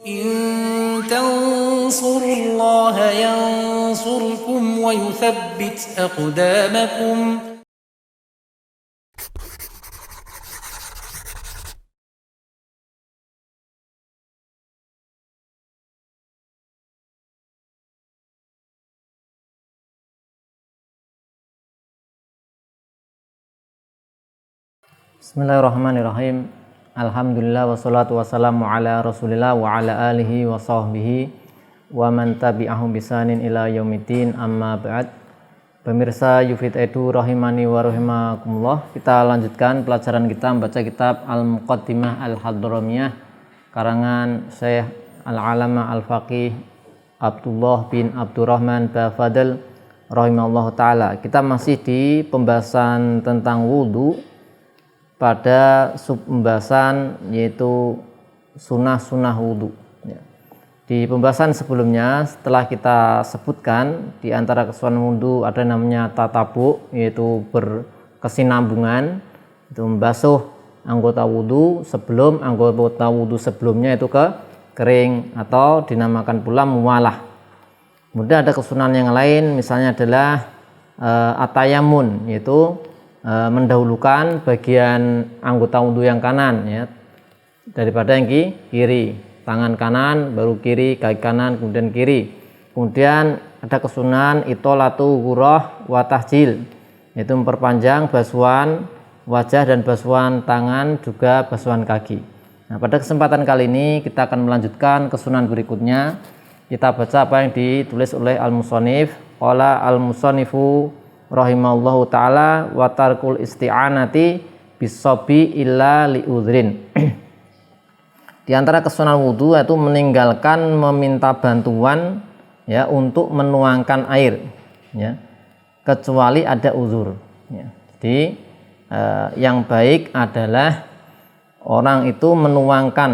إن تنصروا الله ينصركم ويثبت أقدامكم. Bismillahirrahmanirrahim. Alhamdulillah wassalatu wassalamu ala rasulillah wa ala alihi wa sahbihi wa man tabi'ahum bisanin ila yaumiddin, amma ba'd. Pemirsa Yufid Edu rahimani wa rahimakumullah, kita lanjutkan pelajaran kita membaca kitab Al-Muqaddimah Al-Hadramiyah karangan Syekh Al-Alama Al-Faqih Abdullah bin Abdurrahman Bafadl rahimahullah ta'ala. Kita masih di pembahasan tentang wudu pada sub pembahasan yaitu sunnah-sunnah wudhu. Di pembahasan sebelumnya setelah kita sebutkan di antara kesunahan wudhu ada namanya tatabu, yaitu berkesinambungan, itu membasuh anggota wudhu sebelum anggota wudhu sebelumnya itu kering, atau dinamakan pula muwalah. Kemudian ada kesunahan yang lain, misalnya adalah atayamun, yaitu mendahulukan bagian anggota wudhu yang kanan ya daripada yang kiri, tangan kanan baru kiri, kaki kanan kemudian kiri. Kemudian ada kesunahan itolatu ghurrah wa tahjil, yaitu memperpanjang basuhan wajah dan basuhan tangan juga basuhan kaki. Nah, pada kesempatan kali ini kita akan melanjutkan kesunahan berikutnya. Kita baca apa yang ditulis oleh al-musannif. Qala al-musannifu rahimallahu ta'ala wa tarkul isti'anati bisobi illa liudrin. Di antara kesunahan wudhu yaitu meninggalkan meminta bantuan ya untuk menuangkan air ya, kecuali ada uzur ya. Jadi yang baik adalah orang itu menuangkan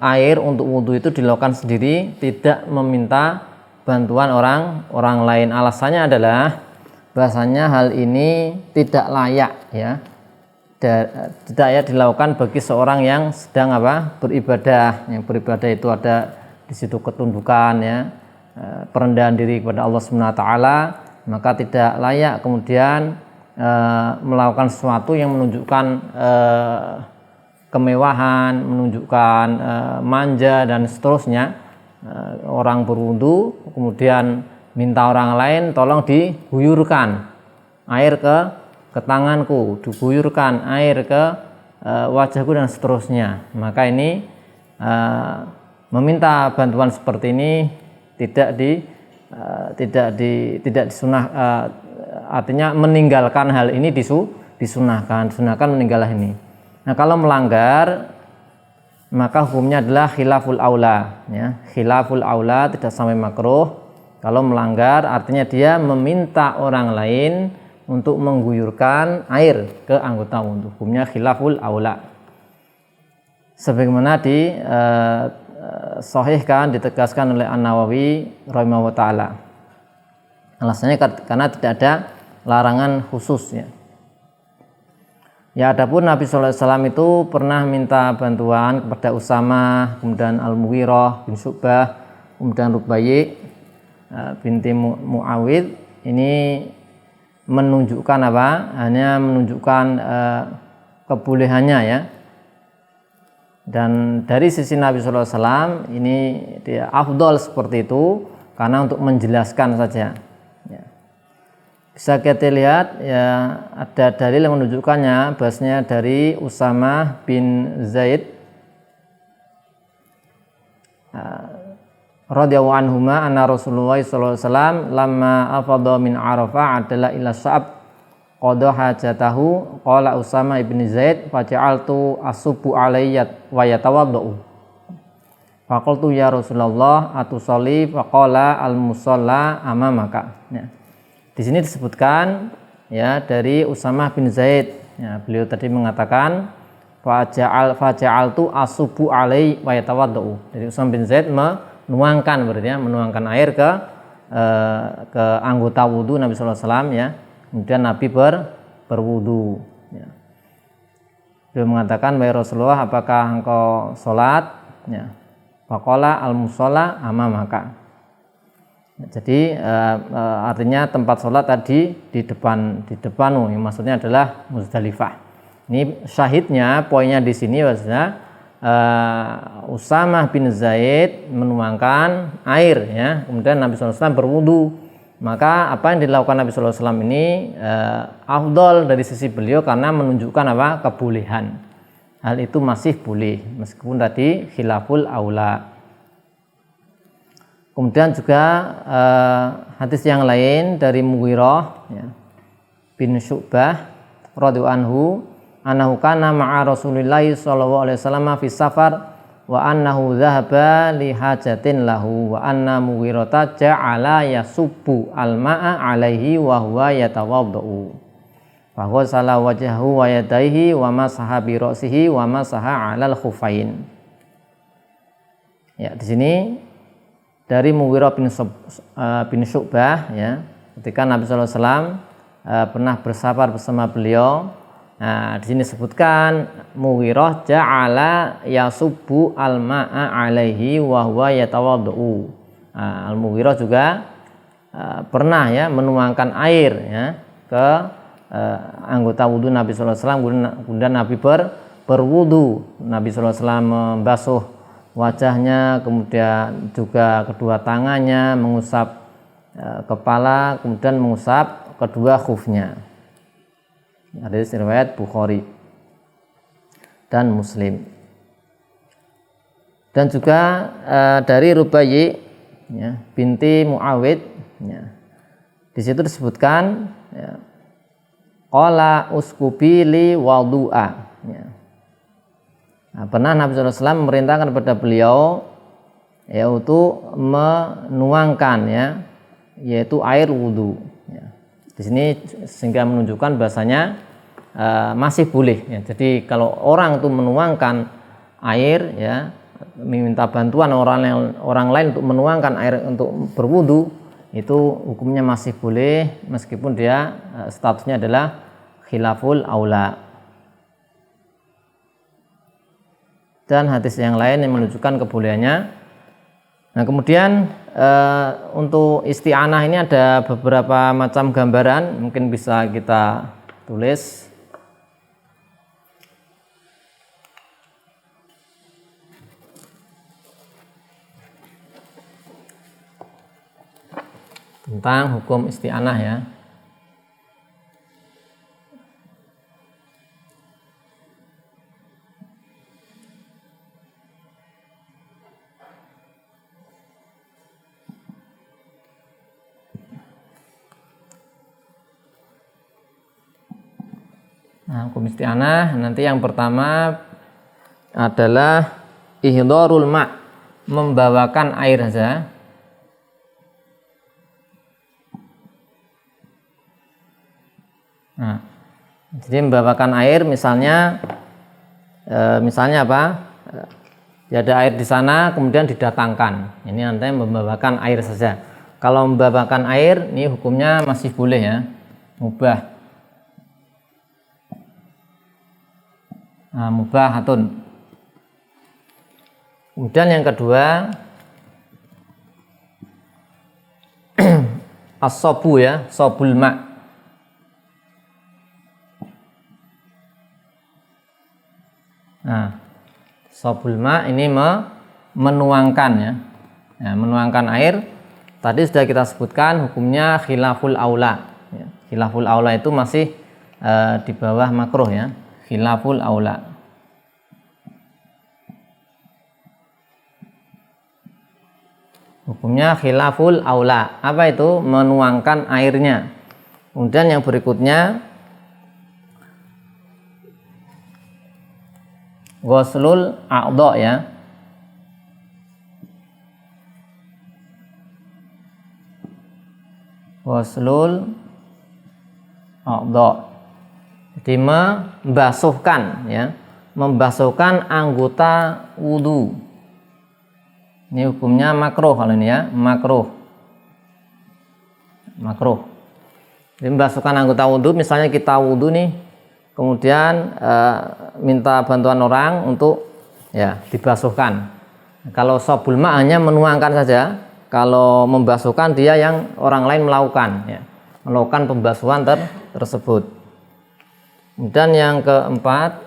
air untuk wudhu itu dilakukan sendiri, tidak meminta bantuan orang lain. Alasannya adalah bahasanya hal ini tidak layak ya, tidak layak dilakukan bagi seorang yang sedang beribadah. Yang beribadah itu ada di situ ketundukan ya, perendahan diri kepada Allah Subhanahu wa taala, maka tidak layak kemudian melakukan sesuatu yang menunjukkan kemewahan, menunjukkan manja dan seterusnya. Orang berwudu kemudian minta orang lain tolong diguyurkan air ke tanganku, diguyurkan air ke wajahku dan seterusnya. Maka ini meminta bantuan seperti ini tidak disunah, artinya meninggalkan hal ini disunahkan meninggalkan ini. Nah, kalau melanggar maka hukumnya adalah khilaful aula ya. Khilaful aula tidak sampai makruh. Kalau melanggar artinya dia meminta orang lain untuk mengguyurkan air ke anggota wudhu. Hukumnya khilaful aula. Sebagaimana sahihkan, ditegaskan oleh An-Nawawi rahimahullah taala. Alasannya karena tidak ada larangan khusus ya. Ya, adapun Nabi sallallahu alaihi wasallam itu pernah minta bantuan kepada Usamah, kemudian Al-Mughirah bin Syu'bah, kemudian Rubayyi binti Muawid. Ini menunjukkan hanya menunjukkan kebolehannya ya. Dan dari sisi Nabi sallallahu alaihi wasallam ini dia afdol seperti itu karena untuk menjelaskan saja. Bisa kita lihat ya, ada dalil yang menunjukkannya, bahasanya dari Usamah bin Zaid radhiyallahu anhuma anna Rasulullah sallallahu alaihi wasallam lamma afadha min Arafah adalah ila Sya'ab qada hajatahu qala Usamah bin Zaid faja'altu asubu alayya wa yatawaddau faqultu ya Rasulullah atusalli faqala al-musalla amamaka ya. Di sini disebutkan ya dari Usamah bin Zaid ya, beliau tadi mengatakan faja'altu asubu alai wa yatawaddau. Jadi Usamah bin Zaid menuangkan, berarti ya, menuangkan air ke anggota wudhu Nabi sallallahu alaihi wasallam ya. Kemudian Nabi berwudu ya. Di sini disebutkan ya dari Usamah bin Zaid beliau tadi mengatakan faja'altu asubu alai wa yatawaddau. Jadi Usamah bin Zaid menuangkan, berarti ya, menuangkan air ke anggota wudhu Nabi sallallahu alaihi wasallam ya. Kemudian Nabi berwudu. Beliau mengatakan, wahai Rasulullah, apakah engkau sholat? Ya. Faqala al-mushalla amamaka. Jadi artinya tempat sholat tadi di depanmu, yang maksudnya adalah Muzdalifah. Ini syahidnya, poinnya di sini maksudnya Usamah bin Zaid menuangkan air, ya. Kemudian Nabi SAW berwudu. Maka apa yang dilakukan Nabi SAW ini afdol dari sisi beliau karena menunjukkan apa? Kebolehan. Hal itu masih boleh meskipun tadi khilaful aula. Kemudian juga hadis yang lain dari Mughirah, ya, bin Syu'bah radhiyallahu anhu, annahu kana ma'a Rasulillah sallallahu alaihi wasallam fi safar wa annahu dhahaba li hajatin lahu wa anna Mughirata ja'ala yasubbu al-ma'a alaihi wa huwa yatawaddau. Fa huwa sala wajhahu wa yadayhi wa masaha bi ra'sihi wa masaha 'alal khuffain. Ya, di sini dari Mughirah bin Syu'bah, ya, ketika Nabi sallallahu alaihi wasallam pernah bersafar bersama beliau. Nah, di sini sebutkan Mughirah ja'ala yasubbu al-ma'a alaihi wa huwa yatawaddau. Al-Mughirah juga pernah, ya, menuangkan air, ya, ke anggota wudu Nabi sallallahu alaihi wasallam. Kemudian Nabi berwudu. Nabi sallallahu alaihi wasallam membasuh wajahnya, kemudian juga kedua tangannya, mengusap kepala, kemudian mengusap kedua khufnya. Hadis riwayat Bukhari dan Muslim. Dan juga dari Rubayyi, ya, binti Muawid, ya. Di situ disebutkan, ya, qala uskubi li wudu'a, ya. Nah, pernah Nabi SAW memerintahkan kepada beliau yaitu menuangkan, ya, yaitu air wudu, ya. Di sini sehingga menunjukkan bahasanya masih boleh, ya. Jadi kalau orang itu menuangkan air, ya, meminta bantuan orang lain untuk menuangkan air untuk berwudu, itu hukumnya masih boleh meskipun dia statusnya adalah khilaful aula. Dan hadis yang lain yang menunjukkan kebolehannya. Nah, kemudian untuk isti'anah ini ada beberapa macam gambaran, mungkin bisa kita tulis. Tentang hukum isti'anah, ya. Nah, hukum isti'anah nanti yang pertama adalah ihdharul ma', membawakan air saja. Nah, jadi membawakan air misalnya apa? Ada air di sana kemudian didatangkan. Ini nanti membawakan air saja. Kalau membawakan air ini hukumnya masih boleh, ya, mubah. Nah, mubahatun. Kemudian yang kedua as-sabu, ya, sabul ma'. Nah, sabul ma' ini menuangkan, ya. Nah, menuangkan air tadi sudah kita sebutkan hukumnya khilaful aula, ya. Khilaful aula itu masih di bawah makruh, ya. Khilaful aula. Hukumnya khilaful aula. Apa itu? Menuangkan airnya. Kemudian yang berikutnya ghuslul a'dha, ya. Ghuslul a'dha. Jadi membasuhkan, ya, membasuhkan anggota wudu. Ini hukumnya makruh kalau ini, ya, makruh. Jadi membasuhkan anggota wudu, misalnya kita wudu nih, kemudian minta bantuan orang untuk ya dibasuhkan. Kalau sobul ma hanya menuangkan saja, kalau membasuhkan dia yang orang lain melakukan, ya, melakukan pembasuhan tersebut. Kemudian yang keempat,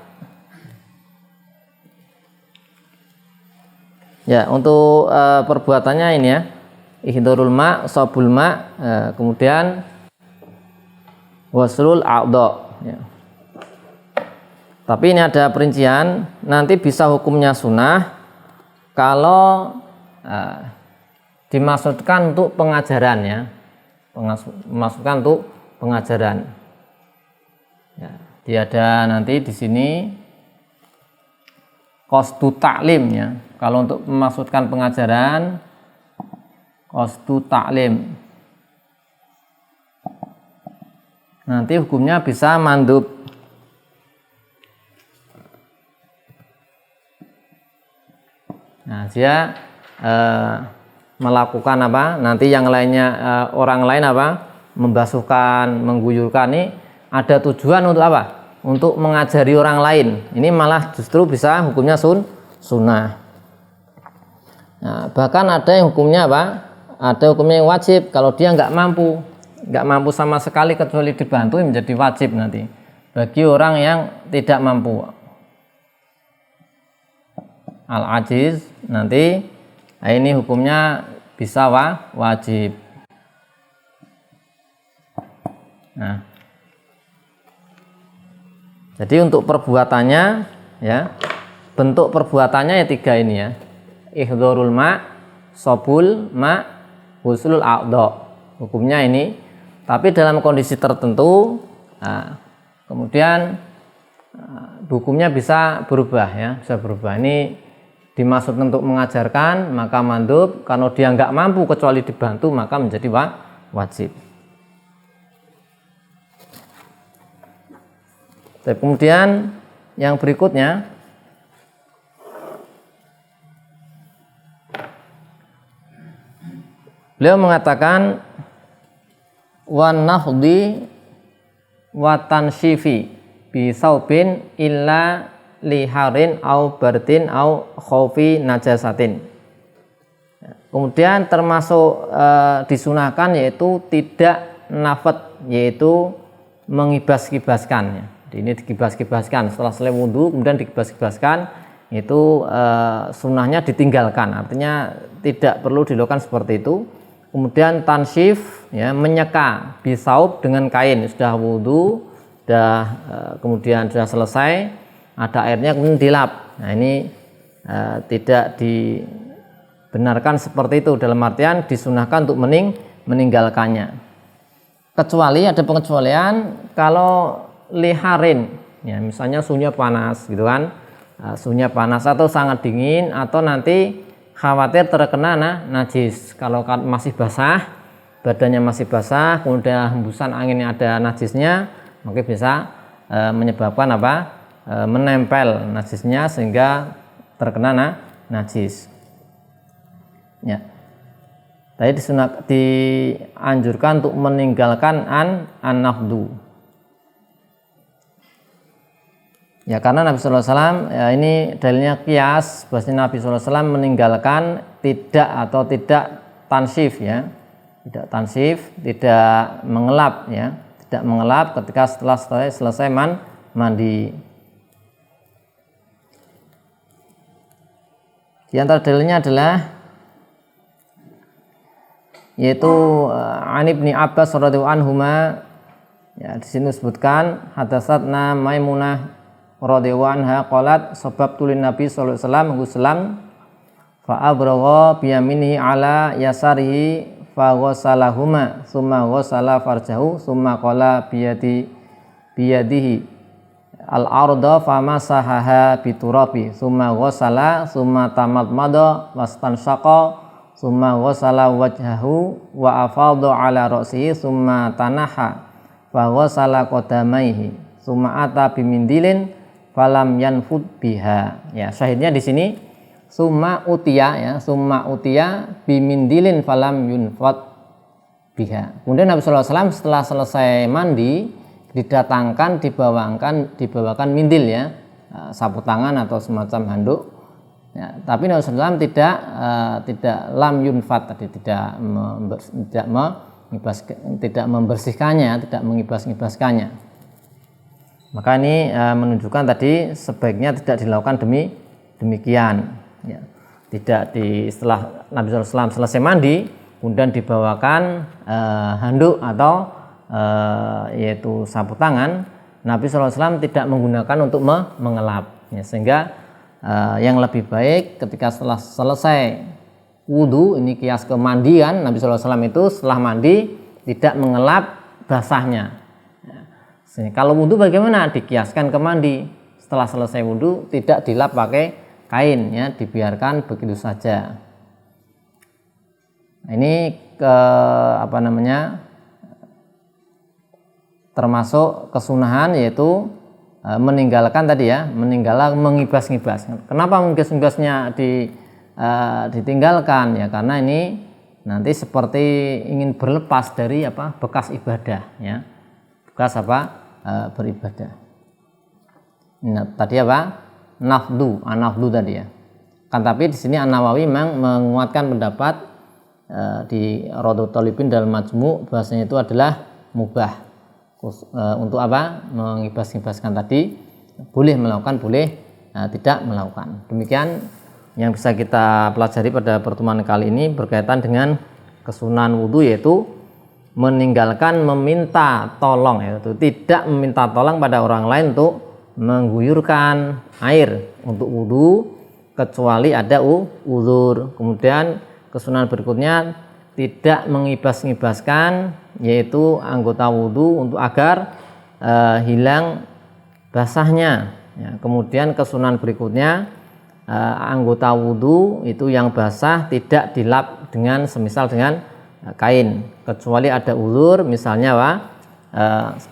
ya untuk perbuatannya ini ya, ihdorul ma, sobul ma, kemudian waslul a'dha. Ya. Tapi ini ada perincian, nanti bisa hukumnya sunnah kalau dimaksudkan untuk pengajaran ya, dimaksudkan untuk pengajaran. Ya, dia ada nanti di sini qasdu ta'lim ya. Kalau untuk memaksudkan pengajaran, qasdu ta'lim. Nanti hukumnya bisa mandub. Nah, dia melakukan apa? Nanti yang lainnya orang lain apa? Membasuhkan, mengguyurkan, ini ada tujuan untuk apa? Untuk mengajari orang lain. Ini malah justru bisa hukumnya sunnah. Nah, bahkan ada yang hukumnya apa? Ada hukumnya yang wajib. Kalau dia nggak mampu sama sekali kecuali dibantu, menjadi wajib nanti bagi orang yang tidak mampu. Al-ajiz nanti ini hukumnya bisa wajib. Nah, jadi untuk perbuatannya ya, bentuk perbuatannya ya 3 ini ya, ihdorul ma, sobul ma, huslul a'dha. Hukumnya ini, tapi dalam kondisi tertentu, nah, kemudian hukumnya bisa berubah ya, bisa berubah. Ini dimaksud untuk mengajarkan, maka mandub. Kalau dia nggak mampu kecuali dibantu, maka menjadi wajib. Kemudian yang berikutnya, beliau mengatakan wan nafdi wa tansyifi bi saubin illa liharin au bardin au khaufi najasatin. Kemudian termasuk disunahkan yaitu tidak nafat, yaitu mengibas-kibaskan. Ini dikibas-kibaskan setelah selesai wudu, kemudian dikibas-kibaskan, itu sunnahnya ditinggalkan, artinya tidak perlu dilakukan seperti itu. Kemudian tansyif ya, menyeka bisaub dengan kain, sudah wudu, kemudian sudah selesai, ada airnya kemudian dilap. Nah, ini tidak dibenarkan seperti itu, dalam artian disunahkan untuk meninggalkannya. Kecuali ada pengecualian kalau liharin ya, misalnya suhunya panas gitu kan, suhunya panas atau sangat dingin, atau nanti khawatir terkena najis. Kalau masih basah, badannya masih basah, kemudian hembusan anginnya ada najisnya, maka bisa menyebabkan apa? Menempel najisnya sehingga terkena najis. Ya. Tadi dianjurkan untuk meninggalkan an-nafdu. Ya, karena Nabi sallallahu alaihi wasallam ya, ini dalilnya qiyas, bahwasanya Nabi sallallahu alaihi wasallam meninggalkan tidak tansif ya. Tidak tansif, tidak mengelap ya. Tidak mengelap ketika setelah selesai mandi. Di antara dalilnya adalah yaitu An Ibni Abbas radhiyallahu anhuma, ya di sini disebutkan hadatsatna Maimunah radhiyallahu anha qalat sababtu lin Nabi sallallahu alaihi wasallam ghuslan fa abragha bi yaminihi ala yasarihi fa ghasalahuma summa ghasala farjahu summa qala biyadihi al-arda famasahaha biturabi summa ghasala summa tamadmada wastanshaqa summa ghasala wajhahu wa afadha ala ra'sihi summa tanaha fa ghasala qadamaihi summa ata bimindilin falam yanfud biha. Ya, syahidnya di sini summa utiya bimindilin falam yunfad biha. Kemudian Nabi sallallahu alaihi wasallam setelah selesai mandi didatangkan, dibawakan mindil ya, sapu tangan atau semacam handuk. Ya, tapi Nabi SAW tidak lam yunfat tadi, tidak membersihkannya, tidak mengibas-ngibaskannya. Maka ini menunjukkan tadi sebaiknya tidak dilakukan demikian. Ya. Tidak setelah Nabi SAW selesai mandi, kemudian dibawakan handuk atau yaitu sapu tangan. Nabi SAW tidak menggunakan untuk mengelap. Ya, sehingga yang lebih baik ketika setelah selesai wudhu, ini kias kemandian, Nabi SAW itu setelah mandi tidak mengelap basahnya. Kalau wudhu bagaimana? Dikiaskan ke mandi. Setelah selesai wudhu tidak dilap pakai kain, ya, dibiarkan begitu saja. Ini termasuk kesunahan, yaitu meninggalkan tadi ya, mengibas-ngibas. Kenapa mengibas-ngibasnya ditinggalkan ya? Karena ini nanti seperti ingin berlepas dari bekas ibadah ya, bekas beribadah. Nah, tadi nafdu tadi ya. Kan tapi di sini An-Nawawi memang menguatkan pendapat di Radhatul Thalibin dalam Majmu' bahasanya itu adalah mubah. Untuk mengibas-ngibaskan tadi boleh melakukan, boleh tidak melakukan. Demikian yang bisa kita pelajari pada pertemuan kali ini berkaitan dengan kesunahan wudhu, yaitu meninggalkan meminta tolong, yaitu tidak meminta tolong pada orang lain untuk mengguyurkan air untuk wudhu kecuali ada uzur. Kemudian kesunahan berikutnya tidak mengibas-ngibaskan, yaitu anggota wudhu untuk agar hilang basahnya. Ya, kemudian kesunahan berikutnya anggota wudhu itu yang basah tidak dilap dengan semisal dengan kain, kecuali ada uzur, misalnya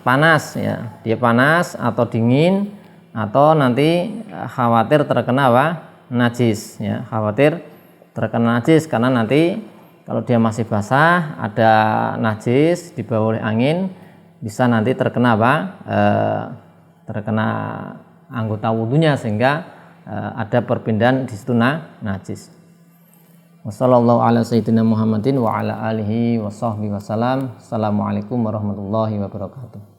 panas ya, dia panas atau dingin atau nanti khawatir terkena najis ya, khawatir terkena najis karena nanti kalau dia masih basah, ada najis dibawa oleh angin, bisa nanti terkena terkena anggota wudhunya, sehingga ada perpindahan di situ najis. Wassallallahu ala sayyidina Muhammadin wa ala alihi wa sahbihi wasallam. Assalamualaikum warahmatullahi wabarakatuh.